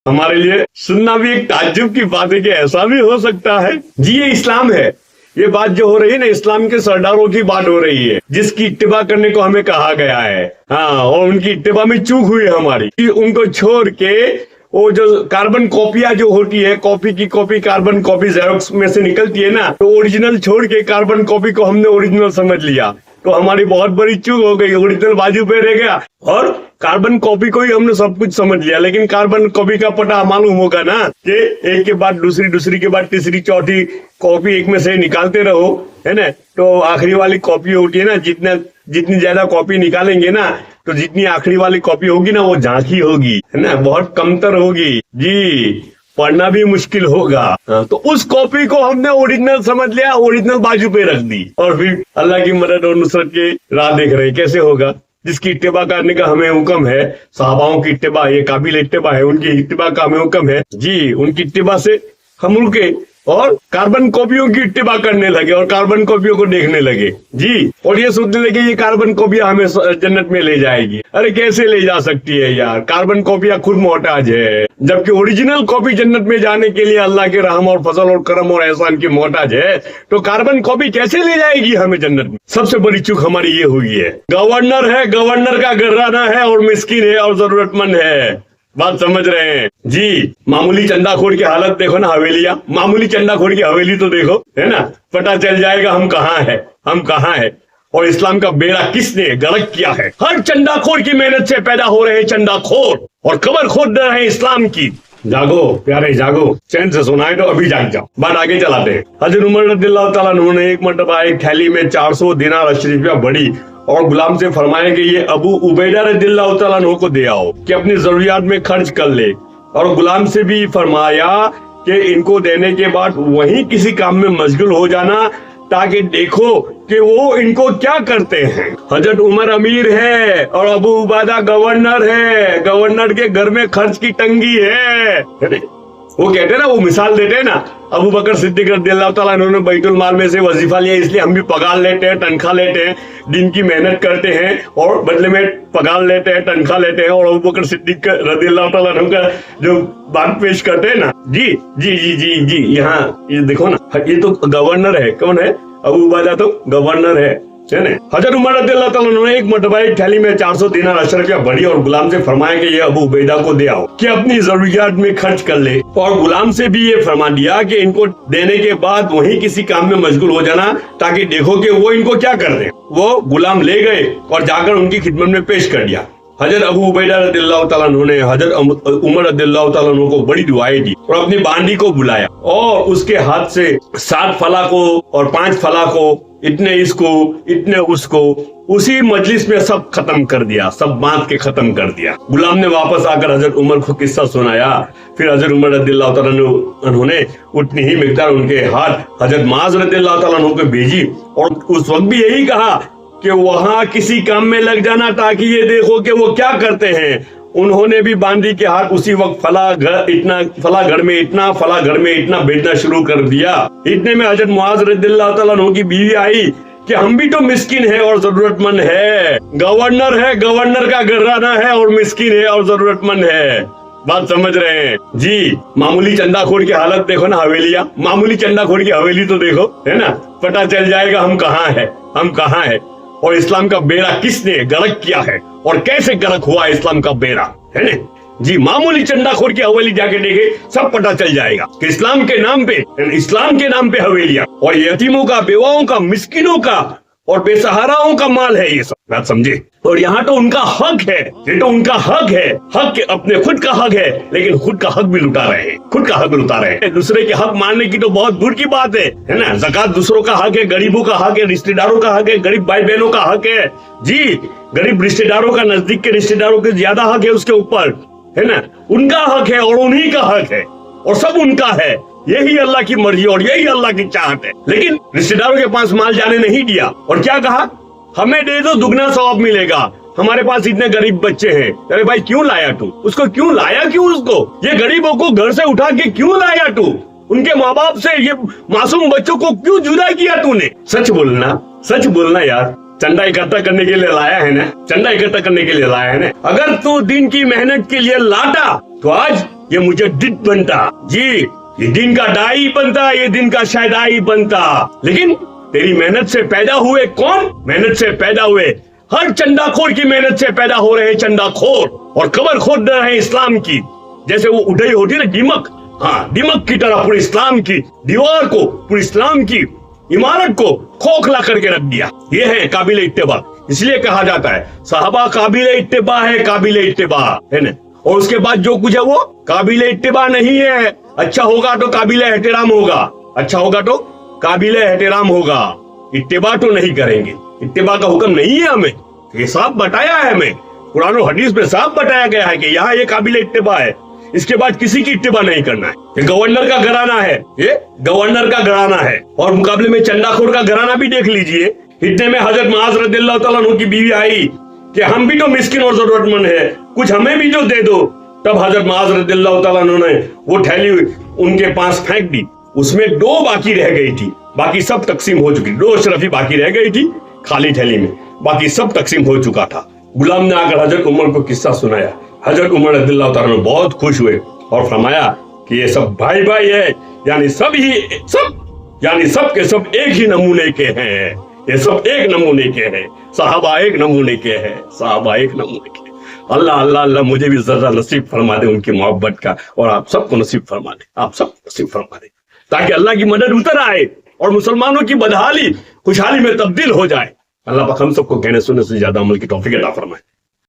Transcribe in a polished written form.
हमारे लिए सुनना भी एक ताज्जुब की बात है कि ऐसा भी हो सकता है। जी ये इस्लाम है। ये बात जो हो रही है ना, इस्लाम के सरदारों की बात हो रही है, जिसकी इत्तिबा करने को हमें कहा गया है। हाँ, और उनकी इत्तिबा में चूक हुई है हमारी कि उनको छोड़ के वो जो कार्बन कॉपियां जो होती है, कॉपी की कॉपी कार्बन कॉपी जेरोक्स में से निकलती है ना, तो ओरिजिनल छोड़ के कार्बन कॉपी को हमने ओरिजिनल समझ लिया, तो हमारी बहुत बड़ी चूक हो गई। ओरिजिनल बाजू पे रह गया और कार्बन कॉपी को ही हमने सब कुछ समझ लिया। लेकिन कार्बन कॉपी का पता मालूम होगा ना कि एक के बाद दूसरी, दूसरी के बाद तीसरी, चौथी कॉपी एक में से निकालते रहो, है ना। तो आखिरी वाली कॉपी होती है ना, जितनी ज्यादा कॉपी निकालेंगे ना, तो जितनी आखिरी वाली कॉपी होगी ना, वो झांकी होगी, है ना, बहुत कमतर होगी जी, पढ़ना भी मुश्किल होगा। तो उस कॉपी को हमने ओरिजिनल समझ लिया, ओरिजिनल बाजू पे रख दी, और फिर अल्लाह की मदद और नुसरत के राह देख रहे। कैसे होगा? जिसकी इत्तिबा करने का हमें हुक्म है, सहाबाओं की इत्तिबा, ये काबिल इत्तिबा है, उनकी इत्तिबा का हमें हुक्म है जी। उनकी इत्तिबा से हम रुके और कार्बन कॉपियों की इत्तिबा करने लगे और कार्बन कॉपियों को देखने लगे जी, और ये सोचने लगे ये कार्बन कॉपियां हमें जन्नत में ले जाएगी। अरे कैसे ले जा सकती है यार, कार्बन कॉपियां खुद मोहताज है, जबकि ओरिजिनल कॉपी जन्नत में जाने के लिए अल्लाह के रहम और फजल और करम और एहसान की मोहताज है, तो कार्बन कॉपी कैसे ले जाएगी हमें जन्नत में? सबसे बड़ी चूक हमारी ये हुई है। गवर्नर है, गवर्नर का घराना है और मिस्किन है और जरूरतमंद है। बात समझ रहे हैं जी। मामूली चंदाखोर की हालत देखो ना, हवेलियां, मामूली चंदाखोर की हवेली तो देखो, है ना, पता चल जाएगा हम कहाँ है, हम कहाँ है, और इस्लाम का बेड़ा किसने गर्क किया है। हर चंदाखोर की मेहनत से पैदा हो रहे चंदाखोर और कबर खोद रहे हैं इस्लाम की। जागो प्यारे जागो, चैन से सुनाए तो अभी जाग जाओ। बात आगे चलाते हैं। हजरत उमर रज़ियल्लाहु ताला अन्हु ने एक मरतबा एक थैली में 400 दिनार अशरीफिया बड़ी और गुलाम से फरमाया कि ये अबू उबैदा रज़ियल्लाहु ताला अन्हु को दे आओ कि अपनी जरूरियात में खर्च कर ले, और गुलाम से भी फरमाया कि इनको देने के बाद वहीं किसी काम में मशगूल हो जाना, ताकि देखो कि वो इनको क्या करते हैं। हजरत उमर अमीर है और अबू उबैदा गवर्नर है, गवर्नर के घर में खर्च की तंगी है। वो कहते हैं ना, वो मिसाल देते हैं ना, अबू बकर सिद्दीक रज़ियल्लाहु ताला अन्हु ने बैतुल माल में से वजीफा लिया, इसलिए हम भी पगार लेते हैं, तनख्वाह लेते हैं, दिन की मेहनत करते हैं और बदले में पगार लेते हैं, तनख्वाह लेते हैं। और अबू बकर सिद्दीक रज़ियल्लाहु ताला अन्हु का जो बात पेश करते हैं ना, जी जी जी जी जी, यहाँ ये देखो ना, ये तो गवर्नर है। कौन है? अबू उबैदा तो गवर्नर है ना। हजरत उमर रज़ियल्लाहु ताला अन्हु ने एक मरतबा एक थैली में 400 दिनार अशरफिया भरी और गुलाम से फरमाया कि ये अबू उबैदा को दे आओ कि अपनी जरूरियात में खर्च कर ले, और गुलाम से भी ये फरमा दिया कि इनको देने के बाद वहीं किसी काम में मशगूल हो जाना, ताकि देखो कि वो इनको क्या कर रहे हैं। वो गुलाम ले गए और जाकर उनकी खिदमत में पेश कर दिया। हजरत अबू उबैदा रज़ियल्लाहु ताला अन्हु ने हजरत उमर रज़ियल्लाहु ताला अन्हु को बड़ी दुआएं दी और अपनी बांडी को बुलाया और उसके हाथ से 7 फला को और 5 फला को, इतने इसको इतने उसको, उसी मजलिस में सब खत्म कर दिया, सब बांट के खत्म कर दिया। गुलाम ने वापस आकर हजरत उमर को किस्सा सुनाया। फिर हजरत उमर रज़ियल्लाहु ताला अन्हु ने उतनी ही मिकदार उनके हाथ हजरत मुआज़ रज़ियल्लाहु ताला अन्हु को भेजी और उस वक्त भी यही कहा कि वहां किसी काम में लग जाना, ताकि ये देखो कि वो क्या करते हैं। उन्होंने भी बांदी के हाथ उसी वक्त फला घर इतना, फला घर में इतना, फला घर में इतना बेचना शुरू कर दिया। इतने में हजरत मुआज़ रज़ियल्लाहु ताला अन्हु की बीवी आई कि हम भी तो मिस्किन है और जरूरतमंद है। गवर्नर है, गवर्नर का घराना है और मिस्किन है और जरूरतमंद है। बात समझ रहे हैं जी। मामूली चंदाखोर की हालत देखो ना, हवेलियां, मामूली चंदाखोर की हवेली तो देखो, है ना, पता चल जाएगा हम कहाँ है, हम कहाँ है, और इस्लाम का बेड़ा किसने गर्क किया है और कैसे गर्क हुआ इस्लाम का बेड़ा, है ना जी। मामूली चंदाखोर की हवेली जाके देखे, सब पता चल जाएगा कि इस्लाम के नाम पे हवेलियां और यतीमों का, बेवाओं का, मिस्किनों का और बेसहाराओं का माल है ये सब। बात समझे? और यहाँ तो उनका हक है, ये तो उनका हक है, हक अपने खुद का हक है, लेकिन खुद का हक भी लुटा रहे हैं, खुद का हक लुटा रहे हैं। दूसरे के हक मानने की तो बहुत दूर की बात है ना। ज़कात दूसरों का हक है, गरीबों का हक है, रिश्तेदारों का हक है, गरीब भाई बहनों का हक है जी। गरीब रिश्तेदारों का, नजदीक के रिश्तेदारों के ज्यादा हक है उसके ऊपर, है ना, उनका हक है और उन्हीं का हक है और सब उनका है। यही अल्लाह की मर्जी और यही अल्लाह की चाहत है। लेकिन रिश्तेदारों के पास माल जाने नहीं दिया और क्या कहा, हमें दे दो, दुगना सवाब मिलेगा, हमारे पास इतने गरीब बच्चे हैं। अरे भाई क्यों लाया तू उसको, क्यों लाया, क्यों उसको, ये गरीबों को घर से उठा के क्यों लाया तू, उनके माँ बाप से ये मासूम बच्चों को क्यों जुदा किया तूने। सच बोलना, सच बोलना यार। चंदा इकट्ठा करने के लिए लाया है ना, चंदा इकट्ठा करने के लिए लाया है ना। अगर तू दिन की मेहनत के लिए लाता तो आज ये मुजद्दिद बनता, जी ये दिन का दाई बनता, ये दिन का शहदाई बनता। लेकिन तेरी मेहनत से पैदा हुए कौन? मेहनत से पैदा हुए हर चंदाखोर की मेहनत से पैदा हो रहे चंदाखोर, और कबर खोद रहे इस्लाम की। जैसे वो उड़ाई होती है ना दीमक, हाँ दीमक की तरह पूरे इस्लाम की दीवार को, पूरे इस्लाम की इमारत को खोखला करके रख दिया। ये है काबिल इत्तिबा। इसलिए कहा जाता है साहबा काबिल इत्तिबा है, काबिल इत्तिबा है ना। और उसके बाद जो कुछ है वो काबिल इत्तिबा नहीं है। अच्छा होगा तो काबिल एहतराम होगा, अच्छा होगा तो काबिल एहतराम होगा। इत्तिबा तो नहीं करेंगे, इत्तिबा का हुक्म नहीं है हमें। ये साफ बताया है हमें, कुरान और हदीस में साफ बताया गया है कि यहाँ ये काबिल इत्तिबा है, इसके बाद किसी की इत्तिबा नहीं करना है। ये गवर्नर का घराना है, ये गवर्नर का घराना है। और मुकाबले में चंदाखोर का घराना भी देख लीजिए। इतने में हजरत मुआज रज़ियल्लाहु तआला अन्हु की बीवी आई कि हम भी तो मिस्किन और जरूरतमंद है, कुछ हमें भी जो दे दो। तब हजरत मुआज रज़ियल्लाहु तआला अन्हु ने वो थैली उनके पास फेंक दी। उसमें 2 बाकी रह गई थी, बाकी सब तकसीम हो चुकी। 2 अशरफी बाकी रह गई थी खाली थैली में, बाकी सब तकसीम हो चुका था। गुलाम ने आकर हजरत उमर को किस्सा सुनाया। हजरत उमर रज़ियल्लाहु तआला अन्हु बहुत खुश हुए और फरमाया कि ये सब भाई भाई है, यानी सब के सब एक ही नमूने के हैं, ये सब एक नमूने के हैं, साहबा एक नमूने के हैं, साहबा एक नमूने के। अल्लाह अल्लाह अल्लाह मुझे भी जरा नसीब फरमा दे उनकी मोहब्बत का, और आप सबको नसीब फरमा दे, आप सब नसीब फरमा दे, ताकि अल्लाह की मदद उतर आए और मुसलमानों की बदहाली खुशहाली में तब्दील हो जाए। अल्लाह पाक हम सबको कहने सुनने से ज्यादा अमल की तौफीक अता फरमाए।